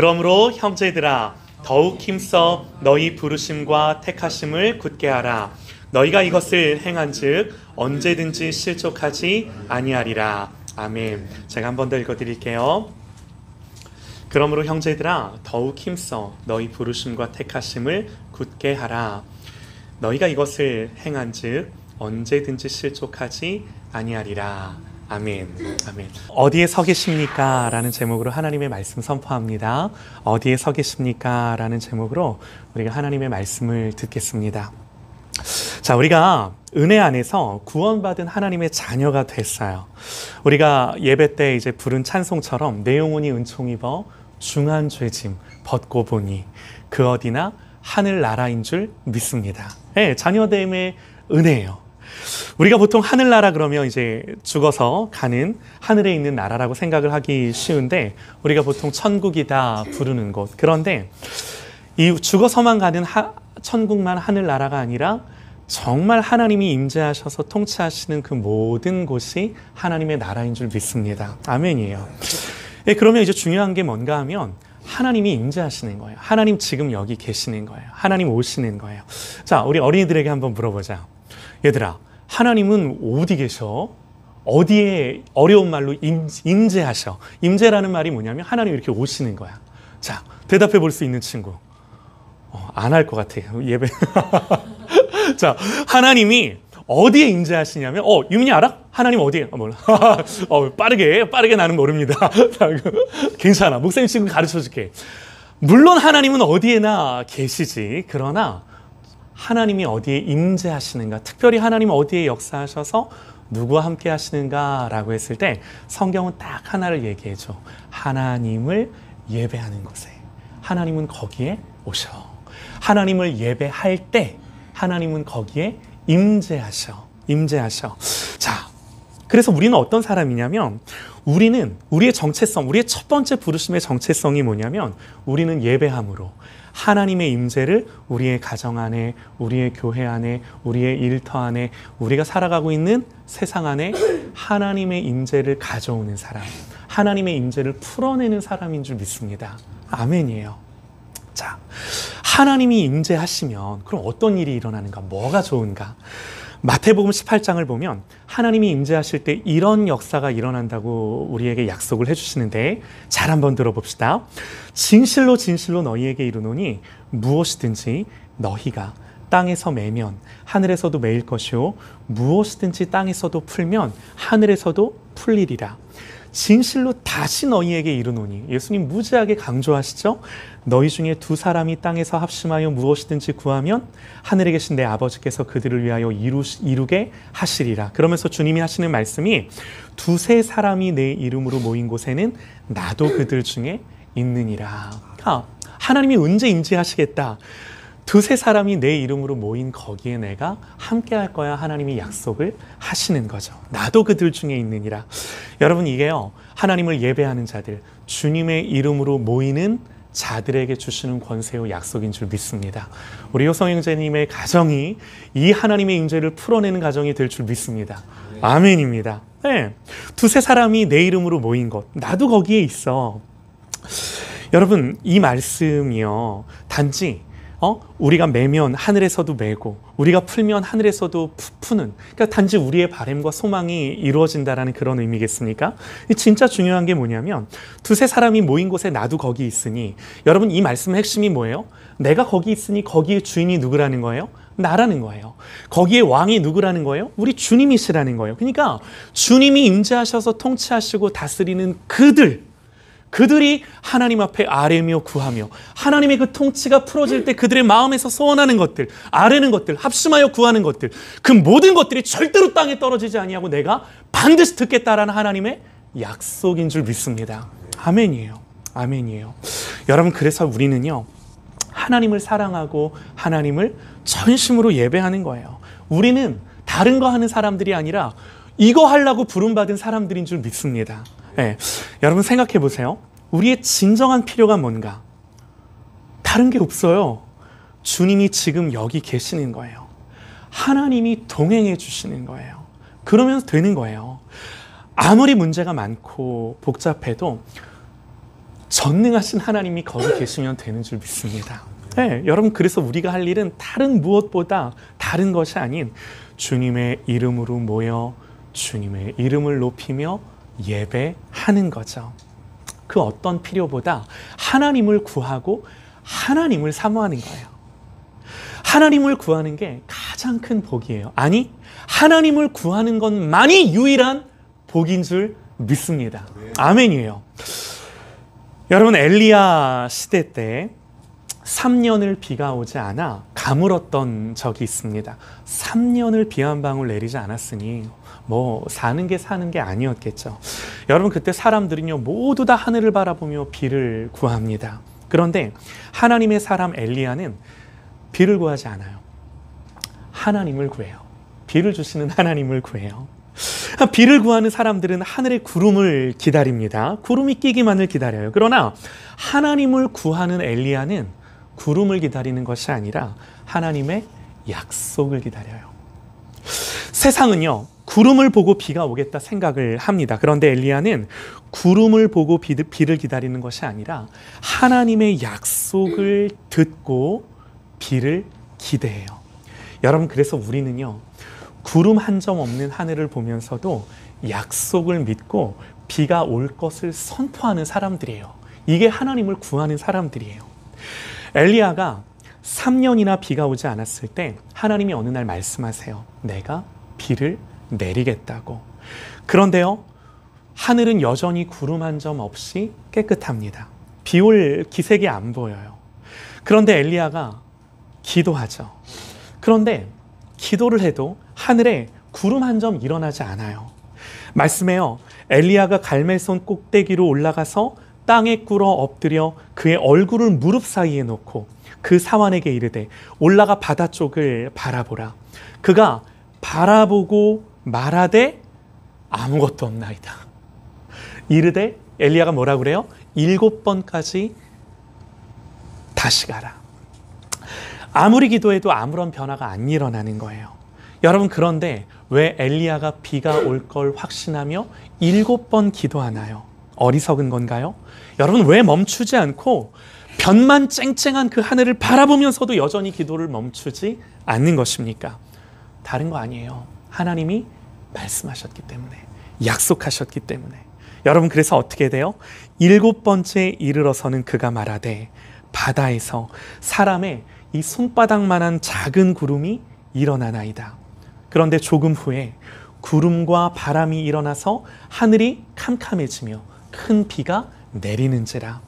그러므로 형제들아 더욱 힘써 너희 부르심과 택하심을 굳게 하라. 너희가 이것을 행한즉 언제든지 실족하지 아니하리라. 아멘. 제가 한 번 더 읽어드릴게요. 그러므로 형제들아 더욱 힘써 너희 부르심과 택하심을 굳게 하라. 너희가 이것을 행한즉 언제든지 실족하지 아니하리라. 아멘. 아멘. 어디에 서 계십니까? 라는 제목으로 하나님의 말씀 선포합니다. 어디에 서 계십니까? 라는 제목으로 우리가 하나님의 말씀을 듣겠습니다. 자, 우리가 은혜 안에서 구원받은 하나님의 자녀가 됐어요. 우리가 예배 때 이제 부른 찬송처럼 내용오니 은총 입어 중한 죄짐 벗고 보니 그 어디나 하늘나라인 줄 믿습니다. 네, 자녀됨의 은혜예요. 우리가 보통 하늘나라 그러면 이제 죽어서 가는 하늘에 있는 나라라고 생각을 하기 쉬운데 우리가 보통 천국이다 부르는 곳. 그런데 이 죽어서만 가는 천국만 하늘나라가 아니라 정말 하나님이 임재하셔서 통치하시는 그 모든 곳이 하나님의 나라인 줄 믿습니다. 아멘이에요. 네, 그러면 이제 중요한 게 뭔가 하면 하나님이 임재하시는 거예요. 하나님 지금 여기 계시는 거예요. 하나님 오시는 거예요. 자, 우리 어린이들에게 한번 물어보자. 얘들아, 하나님은 어디 계셔? 어디에 어려운 말로 임재하셔? 임재라는 말이 뭐냐면 하나님 이렇게 오시는 거야. 자, 대답해 볼 수 있는 친구. 안 할 것 같아요. 예배. 자, 하나님이 어디에 임재하시냐면, 유민이 알아? 하나님 어디에? 몰라. 빠르게 나는 모릅니다. 괜찮아. 목사님 지금 가르쳐 줄게. 물론 하나님은 어디에나 계시지. 그러나 하나님이 어디에 임재하시는가, 특별히 하나님 어디에 역사하셔서 누구와 함께 하시는가라고 했을 때 성경은 딱 하나를 얘기해줘. 하나님을 예배하는 곳에 하나님은 거기에 오셔. 하나님을 예배할 때 하나님은 거기에 임재하셔. 자, 그래서 우리는 어떤 사람이냐면 우리는 우리의 정체성, 우리의 첫 번째 부르심의 정체성이 뭐냐면 우리는 예배함으로 하나님의 임재를 우리의 가정 안에, 우리의 교회 안에, 우리의 일터 안에, 우리가 살아가고 있는 세상 안에 하나님의 임재를 가져오는 사람, 하나님의 임재를 풀어내는 사람인 줄 믿습니다. 아멘이에요. 자, 하나님이 임재하시면 그럼 어떤 일이 일어나는가? 뭐가 좋은가? 마태복음 18장을 보면 하나님이 임재하실 때 이런 역사가 일어난다고 우리에게 약속을 해주시는데 잘 한번 들어봅시다. 진실로 진실로 너희에게 이르노니 무엇이든지 너희가 땅에서 매면 하늘에서도 매일 것이요 무엇이든지 땅에서도 풀면 하늘에서도 풀리리라. 진실로 다시 너희에게 이르노니, 예수님 무지하게 강조하시죠? 너희 중에 두 사람이 땅에서 합심하여 무엇이든지 구하면 하늘에 계신 내 아버지께서 그들을 위하여 이루게 하시리라. 그러면서 주님이 하시는 말씀이 두세 사람이 내 이름으로 모인 곳에는 나도 그들 중에 있느니라. 하나님이 언제 임재하시겠다? 두세 사람이 내 이름으로 모인 거기에 내가 함께 할 거야. 하나님이 약속을 하시는 거죠. 나도 그들 중에 있느니라. 여러분, 이게요, 하나님을 예배하는 자들, 주님의 이름으로 모이는 자들에게 주시는 권세요 약속인 줄 믿습니다. 우리 효성 형제님의 가정이 이 하나님의 임재를 풀어내는 가정이 될 줄 믿습니다. 아멘입니다. 네. 두세 사람이 내 이름으로 모인 곳, 나도 거기에 있어. 여러분, 이 말씀이요, 단지 우리가 매면 하늘에서도 매고 우리가 풀면 하늘에서도 푸는, 그러니까 단지 우리의 바람과 소망이 이루어진다라는 그런 의미겠습니까? 진짜 중요한 게 뭐냐면 두세 사람이 모인 곳에 나도 거기 있으니, 여러분 이 말씀의 핵심이 뭐예요? 내가 거기 있으니 거기에 주인이 누구라는 거예요? 나라는 거예요. 거기에 왕이 누구라는 거예요? 우리 주님이시라는 거예요. 그러니까 주님이 임재하셔서 통치하시고 다스리는 그들이 하나님 앞에 아뢰며 구하며 하나님의 그 통치가 풀어질 때 그들의 마음에서 소원하는 것들, 아뢰는 것들, 합심하여 구하는 것들, 그 모든 것들이 절대로 땅에 떨어지지 아니하고 내가 반드시 듣겠다라는 하나님의 약속인 줄 믿습니다. 아멘이에요. 아멘이에요. 여러분, 그래서 우리는요, 하나님을 사랑하고 하나님을 전심으로 예배하는 거예요. 우리는 다른 거 하는 사람들이 아니라 이거 하려고 부름받은 사람들인 줄 믿습니다. 네. 여러분 생각해 보세요. 우리의 진정한 필요가 뭔가? 다른 게 없어요. 주님이 지금 여기 계시는 거예요. 하나님이 동행해 주시는 거예요. 그러면 되는 거예요. 아무리 문제가 많고 복잡해도 전능하신 하나님이 거기 계시면 되는 줄 믿습니다. 네, 여러분, 그래서 우리가 할 일은 다른 무엇보다 다른 것이 아닌 주님의 이름으로 모여 주님의 이름을 높이며 예배하는 거죠. 그 어떤 필요보다 하나님을 구하고 하나님을 사모하는 거예요. 하나님을 구하는 게 가장 큰 복이에요. 아니, 하나님을 구하는 것만이 유일한 복인 줄 믿습니다. 아멘이에요. 여러분, 엘리야 시대 때 3년을 비가 오지 않아 가물었던 적이 있습니다. 3년을 비 한 방울 내리지 않았으니 뭐 사는 게 아니었겠죠. 여러분, 그때 사람들은요 모두 다 하늘을 바라보며 비를 구합니다. 그런데 하나님의 사람 엘리야는 비를 구하지 않아요. 하나님을 구해요. 비를 주시는 하나님을 구해요. 비를 구하는 사람들은 하늘의 구름을 기다립니다. 구름이 끼기만을 기다려요. 그러나 하나님을 구하는 엘리야는 구름을 기다리는 것이 아니라 하나님의 약속을 기다려요. 세상은요 구름을 보고 비가 오겠다 생각을 합니다. 그런데 엘리야는 구름을 보고 비를 기다리는 것이 아니라 하나님의 약속을 듣고 비를 기대해요. 여러분, 그래서 우리는요 구름 한 점 없는 하늘을 보면서도 약속을 믿고 비가 올 것을 선포하는 사람들이에요. 이게 하나님을 구하는 사람들이에요. 엘리야가 3년이나 비가 오지 않았을 때 하나님이 어느 날 말씀하세요. 내가 비를 내리겠다고. 그런데요, 하늘은 여전히 구름 한 점 없이 깨끗합니다. 비 올 기색이 안 보여요. 그런데 엘리야가 기도하죠. 그런데 기도를 해도 하늘에 구름 한 점 일어나지 않아요. 말씀해요. 엘리야가 갈멜손 꼭대기로 올라가서 땅에 꿇어 엎드려 그의 얼굴을 무릎 사이에 놓고 그 사환에게 이르되 올라가 바다 쪽을 바라보라. 그가 바라보고 말하되 아무것도 없나이다. 이르되 엘리야가 뭐라 그래요? 7번까지 다시 가라. 아무리 기도해도 아무런 변화가 안 일어나는 거예요. 여러분, 그런데 왜 엘리야가 비가 올 걸 확신하며 7번 기도하나요? 어리석은 건가요? 여러분, 왜 멈추지 않고 변만 쨍쨍한 그 하늘을 바라보면서도 여전히 기도를 멈추지 않는 것입니까? 다른 거 아니에요. 하나님이 말씀하셨기 때문에, 약속하셨기 때문에. 여러분, 그래서 어떻게 돼요? 7번째 이르러서는 그가 말하되 바다에서 사람의 이 손바닥만한 작은 구름이 일어나나이다. 그런데 조금 후에 구름과 바람이 일어나서 하늘이 캄캄해지며 큰 비가 내리는지라.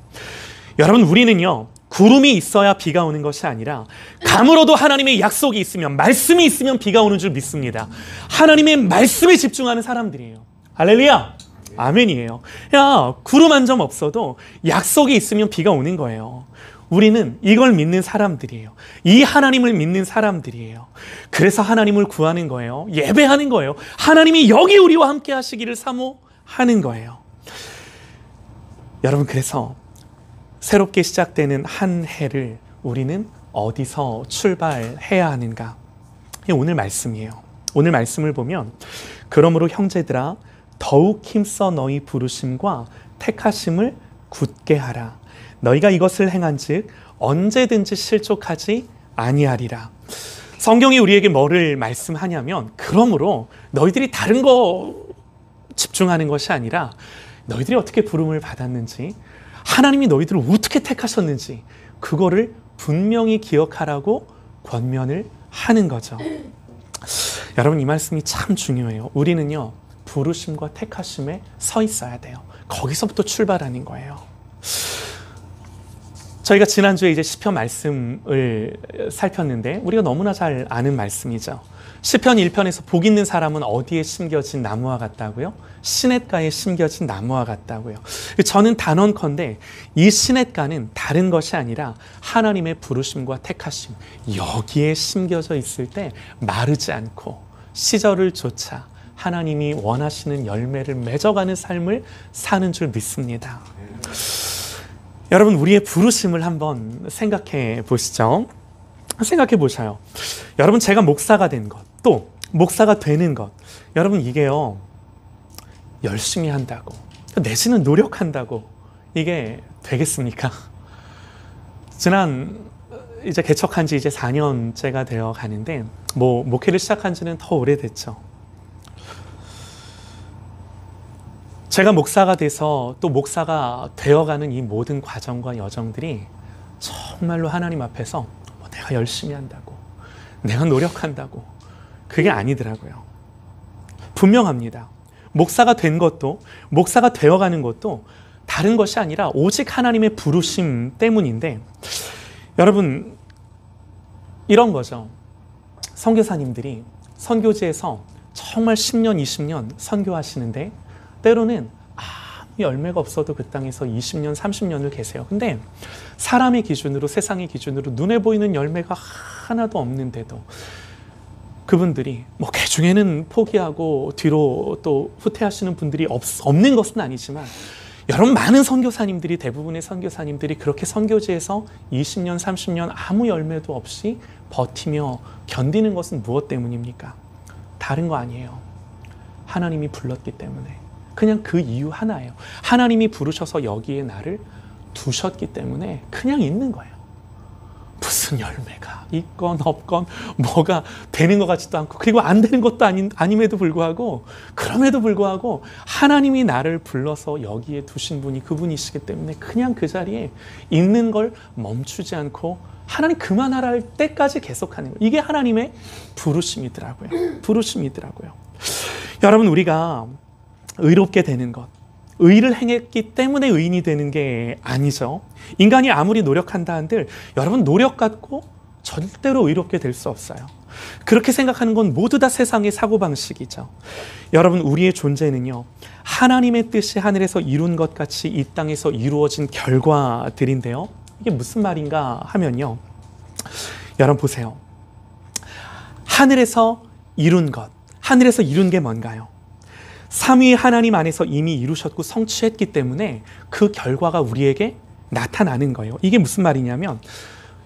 여러분, 우리는요 구름이 있어야 비가 오는 것이 아니라 가물어도 하나님의 약속이 있으면, 말씀이 있으면 비가 오는 줄 믿습니다. 하나님의 말씀에 집중하는 사람들이에요. 할렐루야, 아멘이에요. 야, 구름 한 점 없어도 약속이 있으면 비가 오는 거예요. 우리는 이걸 믿는 사람들이에요. 이 하나님을 믿는 사람들이에요. 그래서 하나님을 구하는 거예요. 예배하는 거예요. 하나님이 여기 우리와 함께 하시기를 사모하는 거예요. 여러분, 그래서 새롭게 시작되는 한 해를 우리는 어디서 출발해야 하는가? 오늘 말씀이에요. 오늘 말씀을 보면 그러므로 형제들아 더욱 힘써 너희 부르심과 택하심을 굳게 하라. 너희가 이것을 행한즉 언제든지 실족하지 아니하리라. 성경이 우리에게 뭐를 말씀하냐면, 그러므로 너희들이 다른 거 집중하는 것이 아니라 너희들이 어떻게 부름을 받았는지, 하나님이 너희들을 어떻게 택하셨는지 그거를 분명히 기억하라고 권면을 하는 거죠. 여러분, 이 말씀이 참 중요해요. 우리는요 부르심과 택하심에 서 있어야 돼요. 거기서부터 출발하는 거예요. 저희가 지난주에 이제 시편 말씀을 살폈는데 우리가 너무나 잘 아는 말씀이죠. 시편 1편에서 복 있는 사람은 어디에 심겨진 나무와 같다고요? 시냇가에 심겨진 나무와 같다고요. 저는 단언컨대 이 시냇가는 다른 것이 아니라 하나님의 부르심과 택하심, 여기에 심겨져 있을 때 마르지 않고 시절을 쫓아 하나님이 원하시는 열매를 맺어가는 삶을 사는 줄 믿습니다. 여러분, 우리의 부르심을 한번 생각해 보시죠. 생각해 보셔요. 여러분, 제가 목사가 된 것, 또 목사가 되는 것, 여러분, 이게요 열심히 한다고, 내지는 노력한다고 이게 되겠습니까? 지난 이제 개척한 지 이제 4년째가 되어 가는데 목회를 시작한 지는 더 오래됐죠. 제가 목사가 돼서 또 목사가 되어가는 이 모든 과정과 여정들이 정말로 하나님 앞에서 내가 열심히 한다고, 내가 노력한다고, 그게 아니더라고요. 분명합니다. 목사가 된 것도, 목사가 되어가는 것도 다른 것이 아니라 오직 하나님의 부르심 때문인데, 여러분, 이런 거죠. 선교사님들이 선교지에서 정말 10년, 20년 선교하시는데 때로는 아무 열매가 없어도 그 땅에서 20년, 30년을 계세요. 근데 사람의 기준으로, 세상의 기준으로 눈에 보이는 열매가 하나도 없는데도 그분들이 그 중에는 포기하고 뒤로 또 후퇴하시는 분들이 없는 것은 아니지만, 여러분, 많은 선교사님들이, 대부분의 선교사님들이 그렇게 선교지에서 20년, 30년 아무 열매도 없이 버티며 견디는 것은 무엇 때문입니까? 다른 거 아니에요. 하나님이 불렀기 때문에. 그냥 그 이유 하나예요. 하나님이 부르셔서 여기에 나를 두셨기 때문에 그냥 있는 거예요. 무슨 열매가 있건 없건 뭐가 되는 것 같지도 않고, 그리고 안 되는 것도 아님에도 불구하고, 그럼에도 불구하고 하나님이 나를 불러서 여기에 두신 분이 그분이시기 때문에 그냥 그 자리에 있는 걸 멈추지 않고 하나님 그만하라 할 때까지 계속하는 거예요. 이게 하나님의 부르심이더라고요. 부르심이더라고요. 여러분, 우리가 의롭게 되는 것, 의를 행했기 때문에 의인이 되는 게 아니죠. 인간이 아무리 노력한다 한들 여러분, 노력 갖고 절대로 의롭게 될 수 없어요. 그렇게 생각하는 건 모두 다 세상의 사고방식이죠. 여러분, 우리의 존재는요, 하나님의 뜻이 하늘에서 이룬 것 같이 이 땅에서 이루어진 결과들인데요. 이게 무슨 말인가 하면요, 여러분 보세요. 하늘에서 이룬 것, 하늘에서 이룬 게 뭔가요? 삼위 하나님 안에서 이미 이루셨고 성취했기 때문에 그 결과가 우리에게 나타나는 거예요. 이게 무슨 말이냐면,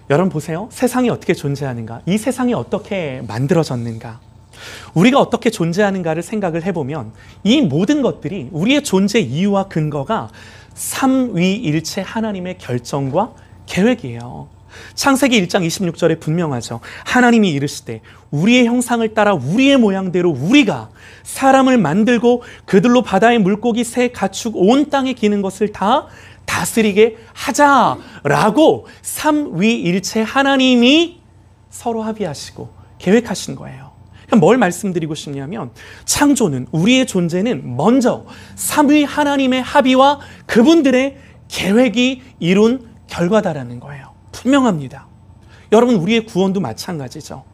여러분 보세요. 세상이 어떻게 존재하는가? 이 세상이 어떻게 만들어졌는가? 우리가 어떻게 존재하는가를 생각을 해보면 이 모든 것들이, 우리의 존재 이유와 근거가 삼위일체 하나님의 결정과 계획이에요. 창세기 1장 26절에 분명하죠. 하나님이 이르시되 우리의 형상을 따라 우리의 모양대로 우리가 사람을 만들고 그들로 바다의 물고기, 새, 가축, 온 땅에 기는 것을 다 다스리게 하자라고 삼위일체 하나님이 서로 합의하시고 계획하신 거예요. 뭘 말씀드리고 싶냐면, 창조는, 우리의 존재는 먼저 삼위 하나님의 합의와 그분들의 계획이 이룬 결과다라는 거예요. 분명합니다. 여러분, 우리의 구원도 마찬가지죠.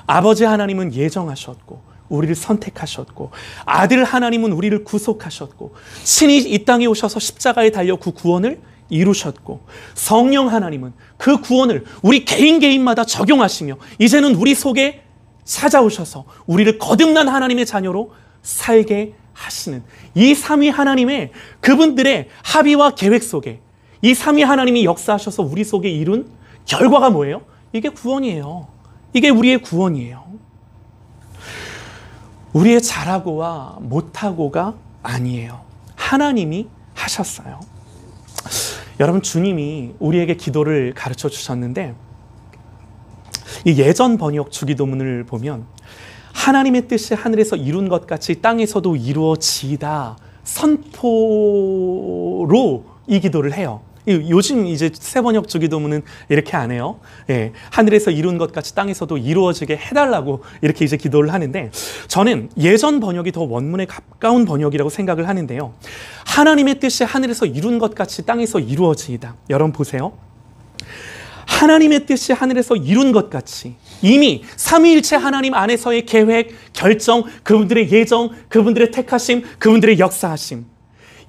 아버지 하나님은 예정하셨고 우리를 선택하셨고, 아들 하나님은 우리를 구속하셨고, 친히 이 땅에 오셔서 십자가에 달려 그 구원을 이루셨고, 성령 하나님은 그 구원을 우리 개인마다 적용하시며 이제는 우리 속에 찾아오셔서 우리를 거듭난 하나님의 자녀로 살게 하시는 이 삼위 하나님의, 그분들의 합의와 계획 속에 이 삼위 하나님이 역사하셔서 우리 속에 이룬 결과가 뭐예요? 이게 구원이에요. 이게 우리의 구원이에요. 우리의 잘하고와 못하고가 아니에요. 하나님이 하셨어요. 여러분, 주님이 우리에게 기도를 가르쳐 주셨는데, 이 예전 번역 주기도문을 보면 하나님의 뜻이 하늘에서 이룬 것 같이 땅에서도 이루어지다 선포로 이 기도를 해요. 요즘 이제 새 번역 주기도문은 이렇게 안 해요. 예, 하늘에서 이룬 것 같이 땅에서도 이루어지게 해달라고 이렇게 이제 기도를 하는데, 저는 예전 번역이 더 원문에 가까운 번역이라고 생각을 하는데요. 하나님의 뜻이 하늘에서 이룬 것 같이 땅에서 이루어지이다. 여러분 보세요. 하나님의 뜻이 하늘에서 이룬 것 같이 이미 삼위일체 하나님 안에서의 계획, 결정, 그분들의 예정, 그분들의 택하심, 그분들의 역사하심,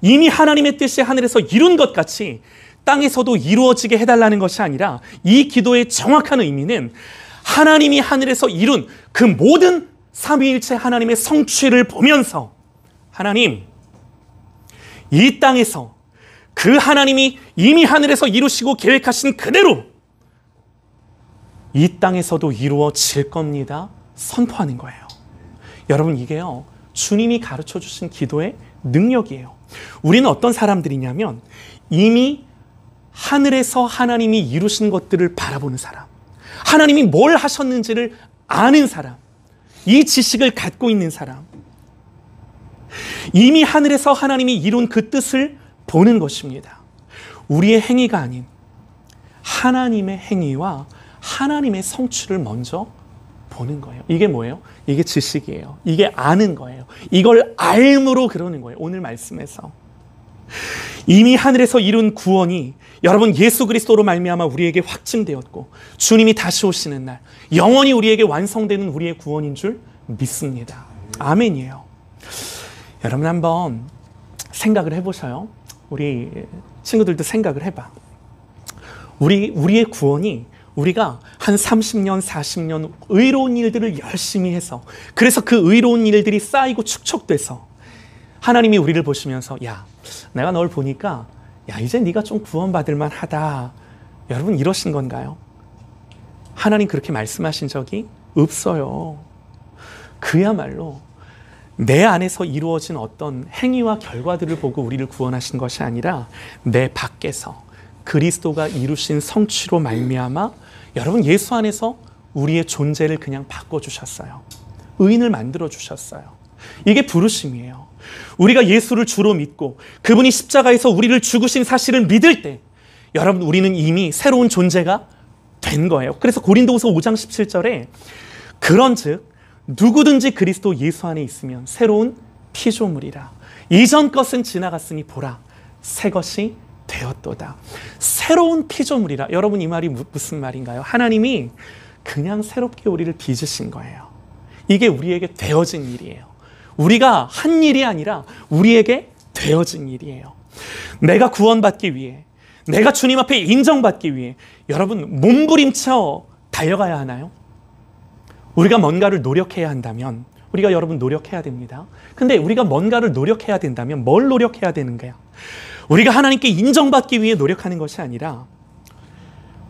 이미 하나님의 뜻이 하늘에서 이룬 것 같이 땅에서도 이루어지게 해달라는 것이 아니라, 이 기도의 정확한 의미는 하나님이 하늘에서 이룬 그 모든 삼위일체 하나님의 성취를 보면서, 하나님, 이 땅에서 그 하나님이 이미 하늘에서 이루시고 계획하신 그대로 이 땅에서도 이루어질 겁니다 선포하는 거예요. 여러분, 이게요, 주님이 가르쳐 주신 기도의 능력이에요. 우리는 어떤 사람들이냐면 이미 하늘에서 하나님이 이루신 것들을 바라보는 사람, 하나님이 뭘 하셨는지를 아는 사람, 이 지식을 갖고 있는 사람, 이미 하늘에서 하나님이 이룬 그 뜻을 보는 것입니다. 우리의 행위가 아닌 하나님의 행위와 하나님의 성취를 먼저 보는 거예요. 이게 뭐예요? 이게 지식이에요. 이게 아는 거예요. 이걸 알므로 그러는 거예요. 오늘 말씀에서 이미 하늘에서 이룬 구원이 여러분 예수 그리스도로 말미암아 우리에게 확증되었고 주님이 다시 오시는 날 영원히 우리에게 완성되는 우리의 구원인 줄 믿습니다. 아멘이에요. 여러분 한번 생각을 해보셔요. 우리 친구들도 생각을 해봐. 우리의 구원이 우리가 한 30년, 40년 의로운 일들을 열심히 해서 그래서 그 의로운 일들이 쌓이고 축적돼서 하나님이 우리를 보시면서 야, 내가 널 보니까 야, 이제 네가 좀 구원받을 만하다. 여러분 이러신 건가요? 하나님 그렇게 말씀하신 적이 없어요. 그야말로 내 안에서 이루어진 어떤 행위와 결과들을 보고 우리를 구원하신 것이 아니라 내 밖에서 그리스도가 이루신 성취로 말미암아 여러분 예수 안에서 우리의 존재를 그냥 바꿔주셨어요. 의인을 만들어주셨어요. 이게 부르심이에요. 우리가 예수를 주로 믿고 그분이 십자가에서 우리를 죽으신 사실을 믿을 때 여러분 우리는 이미 새로운 존재가 된 거예요. 그래서 고린도후서 5장 17절에 그런즉 누구든지 그리스도 예수 안에 있으면 새로운 피조물이라. 이전 것은 지나갔으니 보라 새 것이 되었도다. 새로운 피조물이라. 여러분 이 말이 무슨 말인가요? 하나님이 그냥 새롭게 우리를 빚으신 거예요. 이게 우리에게 되어진 일이에요. 우리가 한 일이 아니라 우리에게 되어진 일이에요. 내가 구원받기 위해, 내가 주님 앞에 인정받기 위해 여러분 몸부림쳐 달려가야 하나요? 우리가 뭔가를 노력해야 한다면 우리가 여러분 노력해야 됩니다. 근데 우리가 뭔가를 노력해야 된다면 뭘 노력해야 되는 거야? 우리가 하나님께 인정받기 위해 노력하는 것이 아니라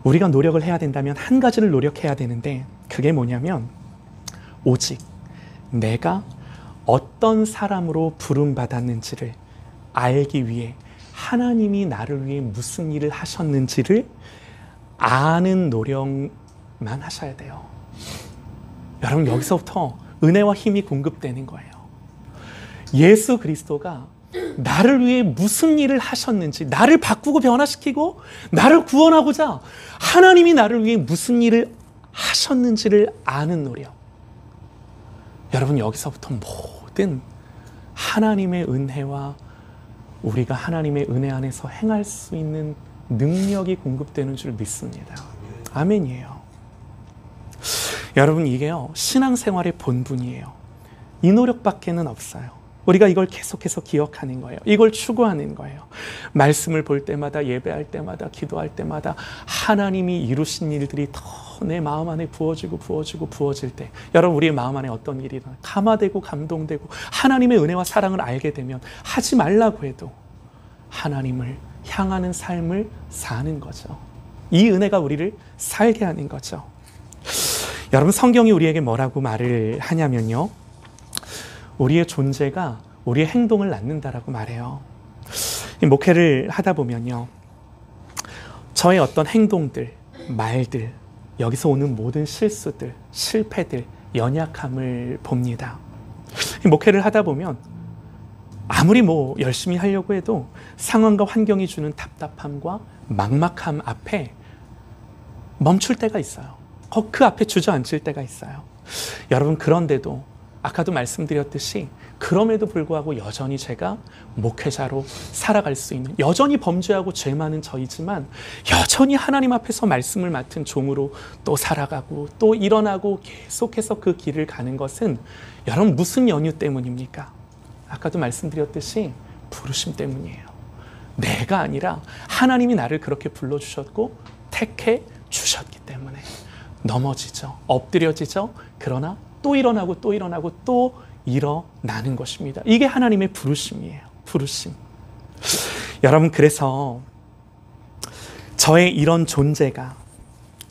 우리가 노력을 해야 된다면 한 가지를 노력해야 되는데 그게 뭐냐면 오직 내가 어떤 사람으로 부름받았는지를 알기 위해 하나님이 나를 위해 무슨 일을 하셨는지를 아는 노력만 하셔야 돼요. 여러분 여기서부터 은혜와 힘이 공급되는 거예요. 예수 그리스도가 나를 위해 무슨 일을 하셨는지, 나를 바꾸고 변화시키고 나를 구원하고자 하나님이 나를 위해 무슨 일을 하셨는지를 아는 노력. 여러분 여기서부터 모든 하나님의 은혜와 우리가 하나님의 은혜 안에서 행할 수 있는 능력이 공급되는 줄 믿습니다. 아멘이에요. 여러분 이게요 신앙생활의 본분이에요. 이 노력밖에는 없어요. 우리가 이걸 계속해서 기억하는 거예요. 이걸 추구하는 거예요. 말씀을 볼 때마다, 예배할 때마다, 기도할 때마다 하나님이 이루신 일들이 더 내 마음 안에 부어질 때 여러분 우리의 마음 안에 어떤 일이 일어나요? 감화되고 감동되고 하나님의 은혜와 사랑을 알게 되면 하지 말라고 해도 하나님을 향하는 삶을 사는 거죠. 이 은혜가 우리를 살게 하는 거죠. 여러분 성경이 우리에게 뭐라고 말을 하냐면요. 우리의 존재가 우리의 행동을 낳는다라고 말해요. 목회를 하다 보면요. 저의 어떤 행동들, 말들, 여기서 오는 모든 실수들, 실패들, 연약함을 봅니다. 목회를 하다 보면 아무리 열심히 하려고 해도 상황과 환경이 주는 답답함과 막막함 앞에 멈출 때가 있어요. 그 앞에 주저앉을 때가 있어요. 여러분 그런데도 아까도 말씀드렸듯이 그럼에도 불구하고 여전히 제가 목회자로 살아갈 수 있는, 여전히 범죄하고 죄 많은 저이지만 여전히 하나님 앞에서 말씀을 맡은 종으로 또 살아가고 또 일어나고 계속해서 그 길을 가는 것은 여러분 무슨 연유 때문입니까? 아까도 말씀드렸듯이 부르심 때문이에요. 내가 아니라 하나님이 나를 그렇게 불러주셨고 택해 주셨기 때문에 넘어지죠. 엎드려지죠. 그러나 또 일어나고 또 일어나고 또 일어나는 것입니다. 이게 하나님의 부르심이에요. 부르심. 여러분 그래서 저의 이런 존재가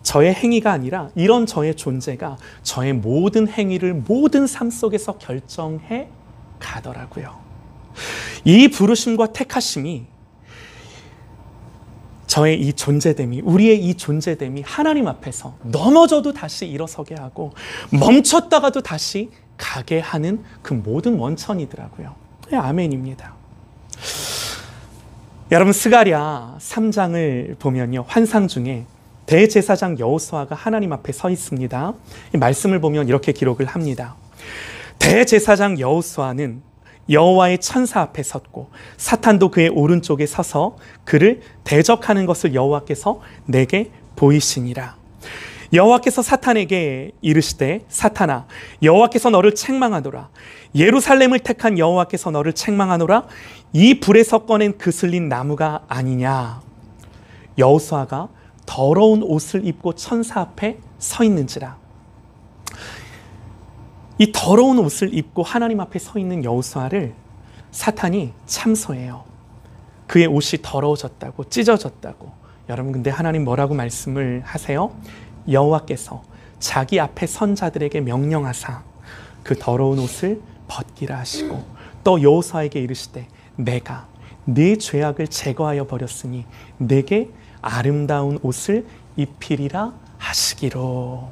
저의 행위가 아니라 이런 저의 존재가 저의 모든 행위를 모든 삶 속에서 결정해 가더라고요. 이 부르심과 택하심이 저의 이 존재됨이, 우리의 이 존재됨이 하나님 앞에서 넘어져도 다시 일어서게 하고 멈췄다가도 다시 가게 하는 그 모든 원천이더라고요. 네, 아멘입니다. 여러분, 스가랴 3장을 보면요, 환상 중에 대제사장 여호수아가 하나님 앞에 서 있습니다. 이 말씀을 보면 이렇게 기록을 합니다. 대제사장 여호수아는 여호와의 천사 앞에 섰고 사탄도 그의 오른쪽에 서서 그를 대적하는 것을 여호와께서 내게 보이시니라. 여호와께서 사탄에게 이르시되 사탄아, 여호와께서 너를 책망하노라. 예루살렘을 택한 여호와께서 너를 책망하노라. 이 불에서 꺼낸 그슬린 나무가 아니냐. 여호수아가 더러운 옷을 입고 천사 앞에 서 있는지라. 이 더러운 옷을 입고 하나님 앞에 서 있는 여호수아를 사탄이 참소해요. 그의 옷이 더러워졌다고, 찢어졌다고. 여러분, 근데 하나님 뭐라고 말씀을 하세요? 여호와께서 자기 앞에 선 자들에게 명령하사 그 더러운 옷을 벗기라 하시고 또 여호수아에게 이르시되 내가 네 죄악을 제거하여 버렸으니 내게 아름다운 옷을 입히리라 하시기로.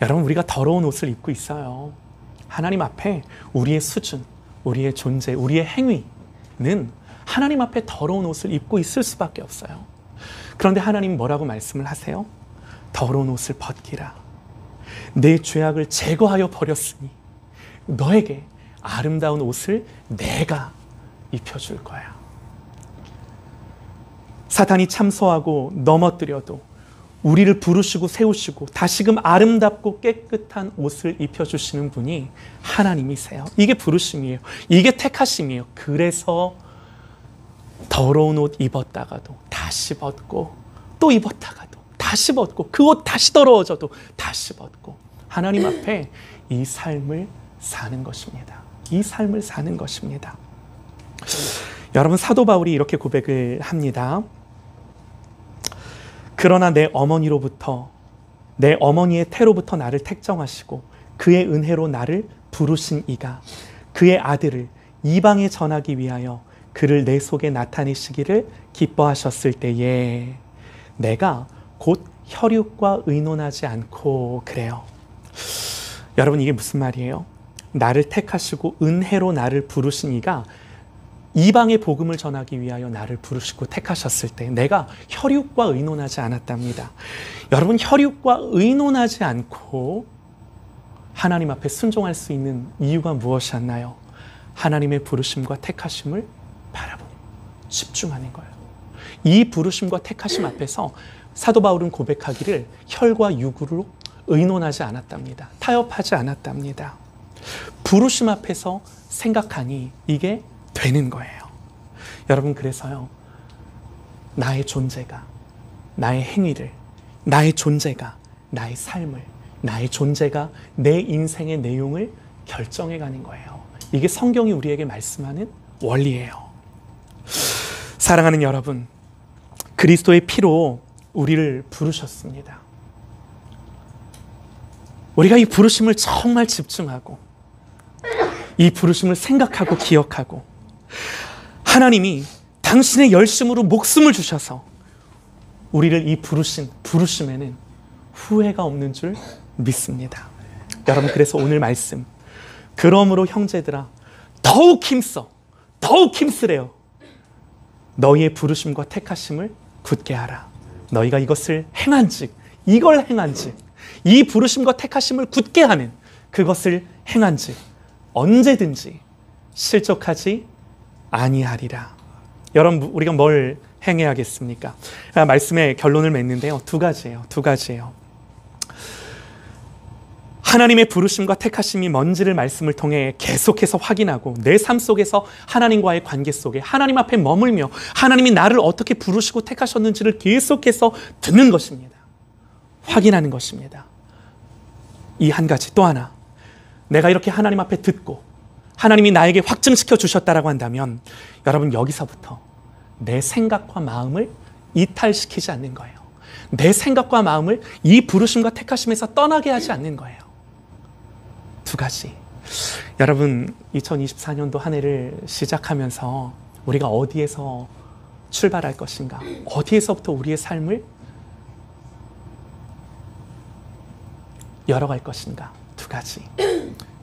여러분, 우리가 더러운 옷을 입고 있어요. 하나님 앞에 우리의 수준, 우리의 존재, 우리의 행위는 하나님 앞에 더러운 옷을 입고 있을 수밖에 없어요. 그런데 하나님 뭐라고 말씀을 하세요? 더러운 옷을 벗기라. 내 죄악을 제거하여 버렸으니 너에게 아름다운 옷을 내가 입혀줄 거야. 사탄이 참소하고 넘어뜨려도 우리를 부르시고 세우시고 다시금 아름답고 깨끗한 옷을 입혀주시는 분이 하나님이세요. 이게 부르심이에요. 이게 택하심이에요. 그래서 더러운 옷 입었다가도 다시 벗고 또 입었다가도 다시 벗고 그 옷 다시 더러워져도 다시 벗고 하나님 앞에 이 삶을 사는 것입니다. 이 삶을 사는 것입니다. 여러분, 사도 바울이 이렇게 고백을 합니다. 그러나 내 어머니로부터, 내 어머니의 태로부터 나를 택정하시고 그의 은혜로 나를 부르신 이가 그의 아들을 이방에 전하기 위하여 그를 내 속에 나타내시기를 기뻐하셨을 때에 내가 곧 혈육과 의논하지 않고. 그래요. 여러분, 이게 무슨 말이에요? 나를 택하시고 은혜로 나를 부르신 이가 이방의 복음을 전하기 위하여 나를 부르시고 택하셨을 때 내가 혈육과 의논하지 않았답니다. 여러분, 혈육과 의논하지 않고 하나님 앞에 순종할 수 있는 이유가 무엇이었나요? 하나님의 부르심과 택하심을 바라보고 집중하는 거예요. 이 부르심과 택하심 앞에서 사도 바울은 고백하기를 혈과 육으로 의논하지 않았답니다. 타협하지 않았답니다. 부르심 앞에서 생각하니 이게 되는 거예요. 여러분, 그래서요, 나의 존재가, 나의 행위를, 나의 존재가, 나의 삶을, 나의 존재가 내 인생의 내용을 결정해 가는 거예요. 이게 성경이 우리에게 말씀하는 원리예요. 사랑하는 여러분, 그리스도의 피로 우리를 부르셨습니다. 우리가 이 부르심을 정말 집중하고 이 부르심을 생각하고 기억하고 하나님이 당신의 열심으로 목숨을 주셔서 우리를 이 부르심에는 후회가 없는 줄 믿습니다. 여러분, 그래서 오늘 말씀, 그러므로 형제들아 더욱 힘쓰래요. 너희의 부르심과 택하심을 굳게 하라. 너희가 이것을 행한즉, 이걸 행한즉, 이 부르심과 택하심을 굳게 하는 그것을 행한즉 언제든지 실족하지 아니하리라. 여러분, 우리가 뭘 행해야겠습니까? 말씀의 결론을 맺는데요, 두 가지예요. 하나님의 부르심과 택하심이 뭔지를 말씀을 통해 계속해서 확인하고 내 삶 속에서 하나님과의 관계 속에 하나님 앞에 머물며 하나님이 나를 어떻게 부르시고 택하셨는지를 계속해서 듣는 것입니다. 확인하는 것입니다. 이 한 가지, 또 하나, 내가 이렇게 하나님 앞에 듣고 하나님이 나에게 확증시켜 주셨다라고 한다면 여러분, 여기서부터 내 생각과 마음을 이탈시키지 않는 거예요. 내 생각과 마음을 이 부르심과 택하심에서 떠나게 하지 않는 거예요. 두 가지. 여러분, 2024년도 한 해를 시작하면서 우리가 어디에서 출발할 것인가? 어디에서부터 우리의 삶을 열어갈 것인가? 두 가지.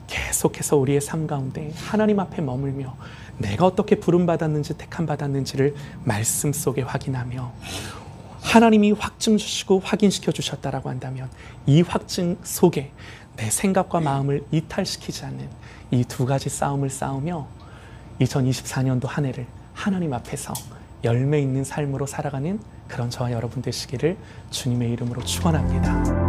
계속해서 우리의 삶 가운데 하나님 앞에 머물며 내가 어떻게 부름받았는지 택함받았는지를 말씀 속에 확인하며 하나님이 확증 주시고 확인시켜 주셨다라고 한다면 이 확증 속에 내 생각과 마음을 이탈시키지 않는 이 두 가지 싸움을 싸우며 2024년도 한 해를 하나님 앞에서 열매 있는 삶으로 살아가는 그런 저와 여러분 되시기를 주님의 이름으로 축원합니다.